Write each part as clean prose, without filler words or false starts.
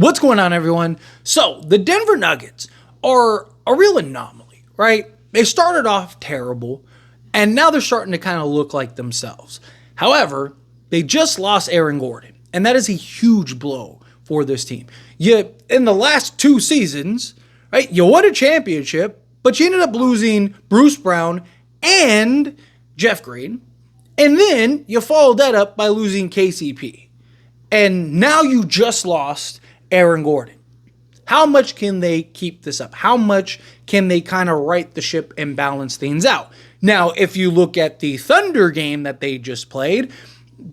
What's going on, everyone? So, the Denver Nuggets are a real anomaly, right? They started off terrible, and now they're starting to kind of look like themselves. However, they just lost Aaron Gordon, and that is a huge blow for this team. In the last 2 seasons, right, you won a championship, but you ended up losing Bruce Brown and Jeff Green, and then you followed that up by losing KCP. And now you just lost Aaron Gordon. How much can they keep this up? How much can they kind of right the ship and balance things out? Now, if you look at the Thunder game that they just played,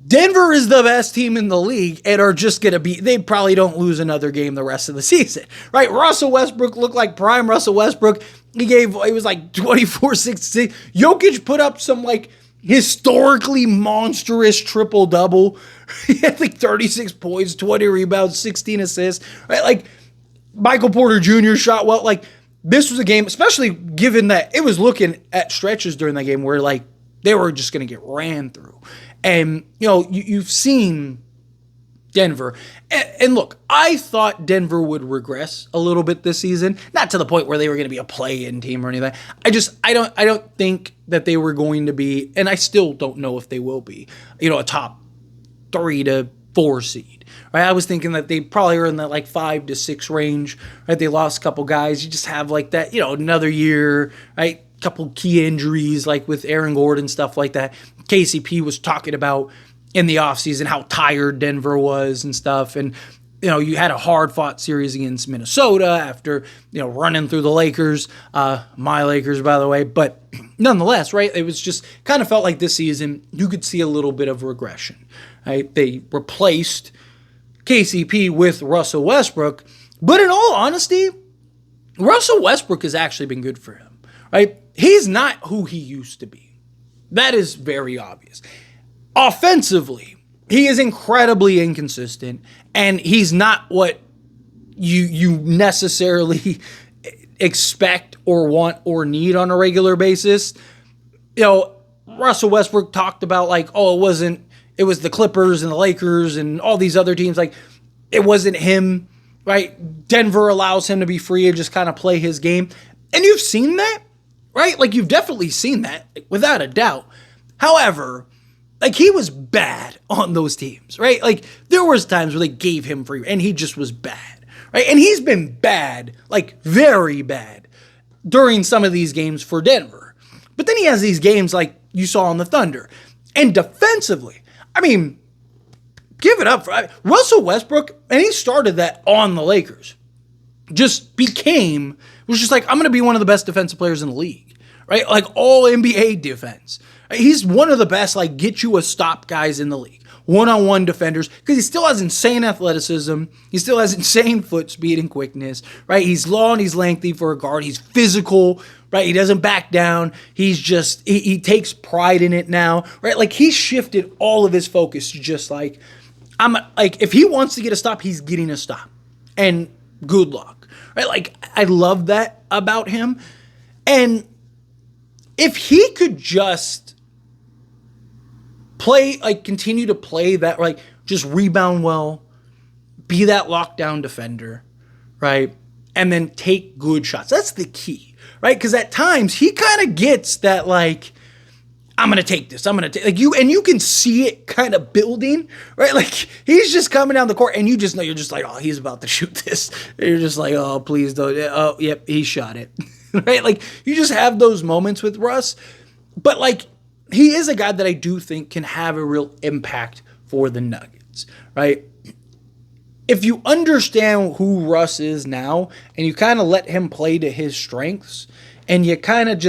Denver is the best team in the league and are just going to be, they probably don't lose another game the rest of the season, right? Russell Westbrook looked like prime Russell Westbrook. It was like 24-6. Jokic put up some like historically monstrous triple-double. He had like 36 points, 20 rebounds, 16 assists, right? Like Michael Porter Jr. shot well. Like this was a game, especially given that it was looking at stretches during that game where like they were just going to get ran through. And, you've seen Denver. And look, I thought Denver would regress a little bit this season. Not to the point where they were going to be a play-in team or anything. I don't think that they were going to be, and I still don't know if they will be, a top 3 to 4 seed. Right? I was thinking that they probably are in that like 5 to 6 range. Right? They lost a couple guys. You just have like that, another year, right? Couple key injuries like with Aaron Gordon, stuff like that. KCP was talking about in the offseason how tired Denver was and stuff. And, you had a hard-fought series against Minnesota after, running through the Lakers. My Lakers, by the way. But nonetheless, right, it was just kind of felt like this season you could see a little bit of regression. Right? They replaced KCP with Russell Westbrook. But in all honesty, Russell Westbrook has actually been good for him. Right? He's not who he used to be. That is very obvious. Offensively, he is incredibly inconsistent, and he's not what you necessarily expect or want or need on a regular basis. Russell Westbrook talked about like, it was the Clippers and the Lakers and all these other teams. Like, it wasn't him, right? Denver allows him to be free and just kind of play his game. And you've seen that. Right? Like, you've definitely seen that, without a doubt. However, like, he was bad on those teams, right? Like, there was times where they gave him free, and he just was bad, right? And he's been bad, like, very bad, during some of these games for Denver. But then he has these games like you saw on the Thunder. And defensively, I mean, give it up for Russell Westbrook, and he started that on the Lakers. Was just like, I'm going to be one of the best defensive players in the league, right? Like all NBA defense. He's one of the best, like get you a stop guys in the league. One-on-one defenders, because he still has insane athleticism. He still has insane foot speed and quickness, right? He's long, he's lengthy for a guard. He's physical, right? He doesn't back down. He's just, he takes pride in it now, right? Like he shifted all of his focus to just like, if he wants to get a stop, he's getting a stop. And good luck. Right? Like, I love that about him. And if he could just continue to play that, like, just rebound well, be that lockdown defender, right? And then take good shots. That's the key, right? Because at times he kind of gets that, like, I'm going to take this. I'm going to take, like, you can see it kind of building, right? Like, he's just coming down the court, and you just know, you're just like, oh, he's about to shoot this. And you're just like, oh, please don't. Oh, yep, he shot it, right? Like, you just have those moments with Russ. But, like, he is a guy that I do think can have a real impact for the Nuggets, right? If you understand who Russ is now, and you kind of let him play to his strengths, and you kind of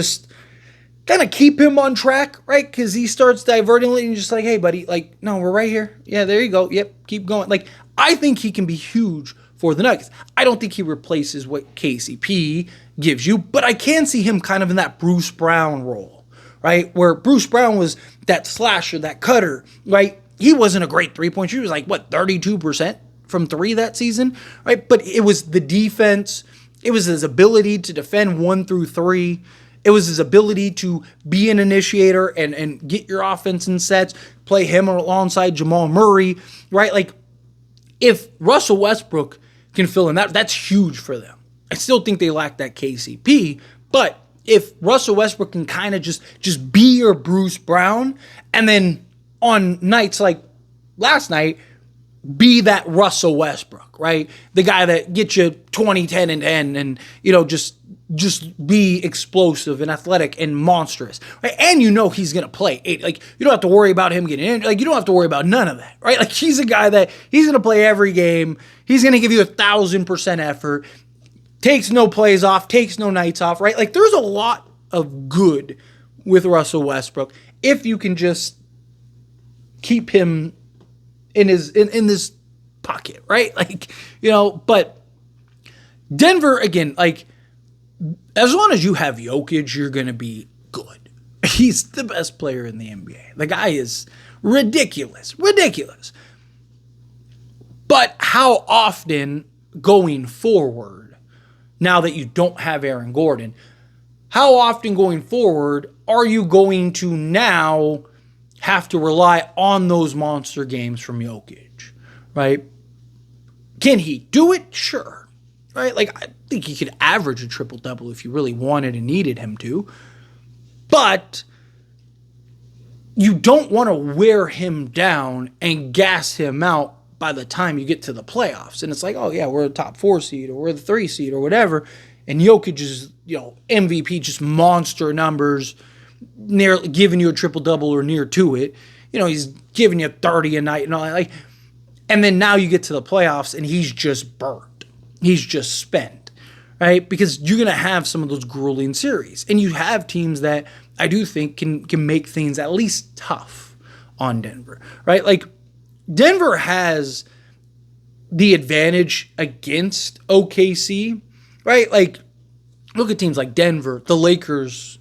keep him on track, right? Because he starts diverting and you're just like, hey, buddy, like, no, we're right here. Yeah, there you go. Yep, keep going. Like, I think he can be huge for the Nuggets. I don't think he replaces what KCP gives you, but I can see him kind of in that Bruce Brown role, right? Where Bruce Brown was that slasher, that cutter, right? He wasn't a great three-point shooter. He was like, 32% from 3 that season, right? But it was the defense. It was his ability to defend 1 through 3. It was his ability to be an initiator and get your offense in sets, play him alongside Jamal Murray, right? Like, if Russell Westbrook can fill in. That's huge for them. I still think they lack that KCP, but if Russell Westbrook can kind of just be your Bruce Brown, and then on nights like last night, be that Russell Westbrook, right? The guy that gets you 20, 10, and 10, and, just be explosive and athletic and monstrous, right? And he's going to play 8. Like, you don't have to worry about him getting in. Like, you don't have to worry about none of that, right? Like, he's a guy that he's going to play every game. He's going to give you 1,000% effort, takes no plays off, takes no nights off, right? Like, there's a lot of good with Russell Westbrook if you can just keep him in this pocket, right? Like, but Denver, again, like, as long as you have Jokic, you're going to be good. He's the best player in the NBA. The guy is ridiculous. But how often going forward, now that you don't have Aaron Gordon, how often going forward are you going to now have to rely on those monster games from Jokic, right? Can he do it? Sure, right? Like, I think he could average a triple-double if you really wanted and needed him to. But you don't want to wear him down and gas him out by the time you get to the playoffs. And it's like, oh, yeah, we're the top 4 seed or we're the 3 seed or whatever. And Jokic is, MVP, just monster numbers, near giving you a triple-double or near to it. He's giving you 30 a night and all that. Like, and then now you get to the playoffs and he's just burnt. He's just spent, right? Because you're going to have some of those grueling series. And you have teams that I do think can make things at least tough on Denver, right? Like, Denver has the advantage against OKC, right? Like, look at teams like Denver. The Lakers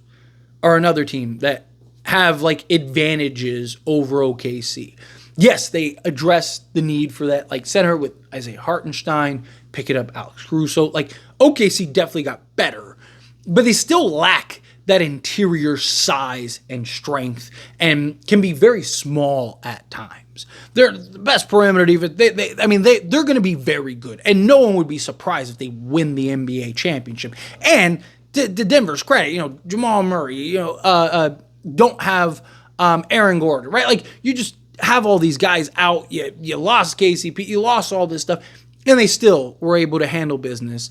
are another team that have, like, advantages over OKC. Yes, they address the need for that, like, center with Isaiah Hartenstein, picking up Alex Caruso. Like, OKC definitely got better, but they still lack that interior size and strength and can be very small at times. They're the best perimeter defense. They're going to be very good, and no one would be surprised if they win the NBA championship. And to Denver's credit, Jamal Murray, don't have Aaron Gordon, right? Like, you just have all these guys out. You lost KCP, you lost all this stuff, and they still were able to handle business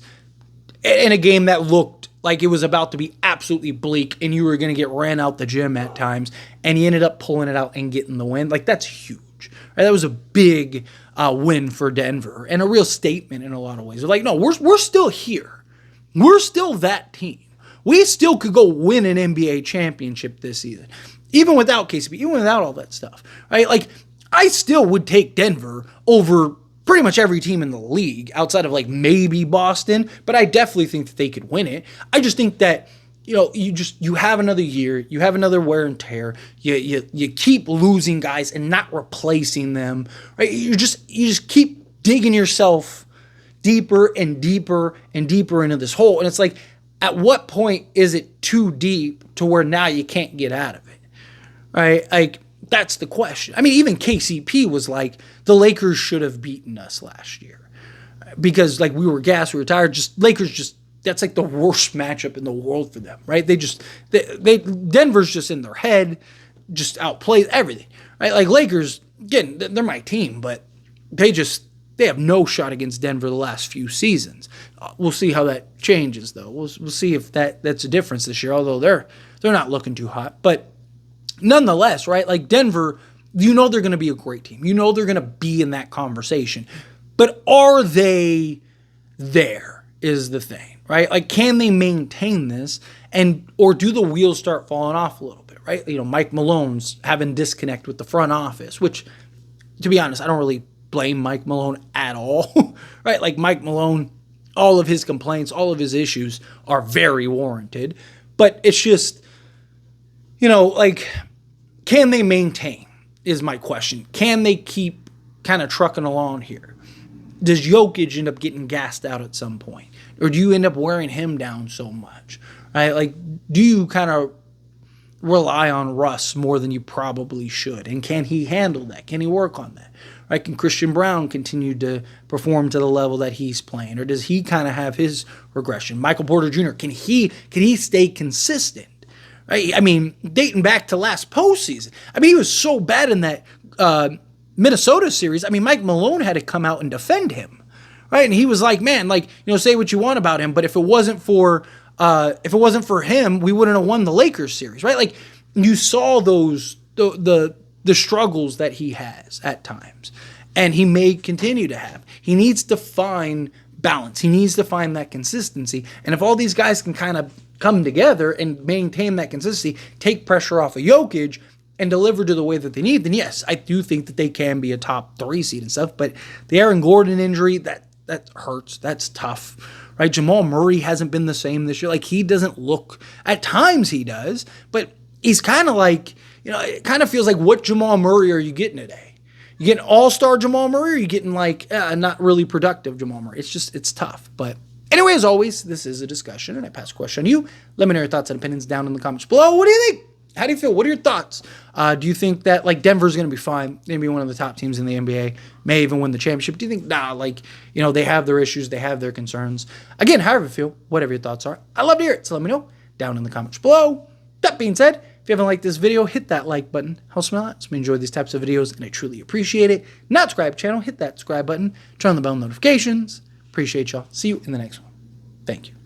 in a game that looked like it was about to be absolutely bleak and you were going to get ran out the gym at times, and he ended up pulling it out and getting the win. Like, that's huge. Right? That was a big win for Denver and a real statement in a lot of ways. They're like, no, we're still here. We're still that team. We still could go win an NBA championship this season, even without KCP, even without all that stuff. Right? Like, I still would take Denver over pretty much every team in the league outside of, like, maybe Boston, but I definitely think that they could win it. I just think that, you have another year, you have another wear and tear, you keep losing guys and not replacing them, right? You just keep digging yourself deeper and deeper and deeper into this hole, and it's like, at what point is it too deep to where now you can't get out of it, right? Like, that's the question. I mean, even KCP was like, the Lakers should have beaten us last year because, like, we were gassed, we were tired. Lakers that's like the worst matchup in the world for them, right? Denver's just in their head, just outplays everything, right? Like, Lakers, again, they're my team, but they have no shot against Denver the last few seasons. We'll see how that changes, though. We'll see if that's a difference this year, although they're not looking too hot, but nonetheless, right, like, Denver, they're going to be a great team. They're going to be in that conversation. But are they there is the thing, right? Like, can they maintain this, or do the wheels start falling off a little bit, right? Mike Malone's having disconnect with the front office, which, to be honest, I don't really blame Mike Malone at all, right? Like, Mike Malone, all of his complaints, all of his issues are very warranted. But it's just, like, can they maintain is my question. Can they keep kind of trucking along here? Does Jokic end up getting gassed out at some point? Or do you end up wearing him down so much? Right? Like, do you kind of rely on Russ more than you probably should? And can he handle that? Can he work on that? Right? Can Christian Brown continue to perform to the level that he's playing, or does he kind of have his regression? Michael Porter Jr. Can he stay consistent? Right? I mean, dating back to last postseason, I mean, he was so bad in that Minnesota series. I mean, Mike Malone had to come out and defend him, right? And he was like, man, like, say what you want about him, but if it wasn't for him, we wouldn't have won the Lakers series, right? Like, you saw those the struggles that he has at times, and he may continue to have. He needs to find balance. He needs to find that consistency. And if all these guys can kind of come together and maintain that consistency, take pressure off of Jokic, and deliver to the way that they need, then yes, I do think that they can be a top 3 seed and stuff. But the Aaron Gordon injury, that hurts. That's tough, right? Jamal Murray hasn't been the same this year. Like, he doesn't look, at times he does, but he's kind of like, it kind of feels like, what Jamal Murray are you getting today? You getting all-star Jamal Murray, or are you getting like not really productive Jamal Murray? It's tough. But anyway, as always, this is a discussion, and I pass a question on you. Let me know your thoughts and opinions down in the comments below. What do you think? How do you feel? What are your thoughts? Do you think that, like, Denver's going to be fine, maybe one of the top teams in the NBA, may even win the championship? Do you think, they have their issues, they have their concerns? Again, however you feel, whatever your thoughts are, I love to hear it, so let me know down in the comments below. That being said, if you haven't liked this video, hit that like button. Helps me a lot. So we enjoy these types of videos, and I truly appreciate it. Not subscribe to the channel, hit that subscribe button, turn on the bell notifications. Appreciate y'all. See you in the next one. Thank you.